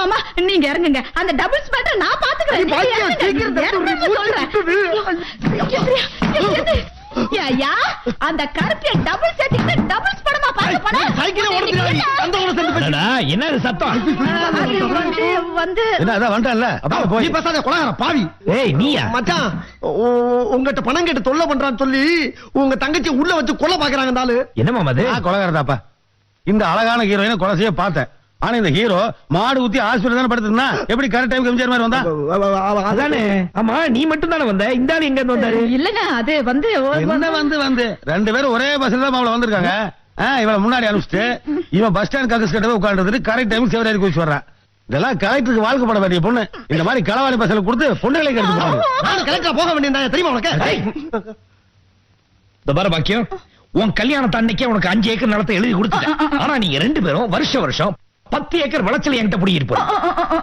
மாமா நீங்க இறங்குங்க. அந்த டபுள்ஸ் மேட்டர் நான் பாத்துக்கிறேன். ஐயா அந்த கருப்பிய டபுள் செட்டிங்ல டபுள்ஸ் படமா பாத்து படம். சைக்கிள் ஓடுறாடி அந்த ஓட செஞ்சு என்னடா என்ன இது சத்தம்? வந்து என்ன அத வந்தல்ல அப்ப போய் நீ பேசாத கொலைகார பாவி. ஏய் நீயா? மச்சான் உங்ககிட்ட பணம் கேட்டு தொல்லை பண்றான்னு சொல்லி உங்க தங்கச்சி உள்ள வச்சு கொலை பாக்குறாங்க அந்த ஆளு. என்ன மாமா அது? கொலைகாரதாப்பா. இந்த அழகான ஹீரோயினை கொலை செய்ய பார்த்தேன். ஆனா இந்த ஹீரோ மாடு ஊத்தி ஹாஸ்பிடல் தானே படுத்துனா எப்படி கரெக்ட் டைம் எம்ஜிஆர் மாதிரி வந்தா? அதானே. ஆமா நீ மட்டும் தானே வந்த? இந்த ஆளு எங்க இருந்து வந்தாரு? இல்லங்க அது வந்து வந்து ரெண்டு பேரும் ஒரே பஸ்ல தான் மாவுல வந்திருக்காங்க. இவள முன்னாடி அனுப்பிச்சிட்டு இவன் பஸ் ஸ்டாண்ட் கக்கஸ் கிட்ட உட்கார்ந்துட்டு கரெக்ட் டைம் சிவராரி கோச்சு வர்றான். இதெல்லாம் கலெக்டருக்கு வாழ்க்கை பட வேண்டிய பொண்ணு. இந்த மாதிரி களவாணி பஸ்ல கொடுத்து பொண்ணுகளை கெடுத்து போறாங்க. நான் கலெக்டரா போக வேண்டியதா தெரியுமா உனக்கு? இந்த பாரு பாக்கியம், உன் கல்யாணத்து அன்னைக்கே உனக்கு 5 ஏக்கர் நிலத்தை எழுதி கொடுத்துட்டேன். ஆனா நீங்க 2 பேரும் வருஷம் 10 ஏக்கர் விளைச்சல் என்கிட்ட புடிங்கிட்டு போறோம்.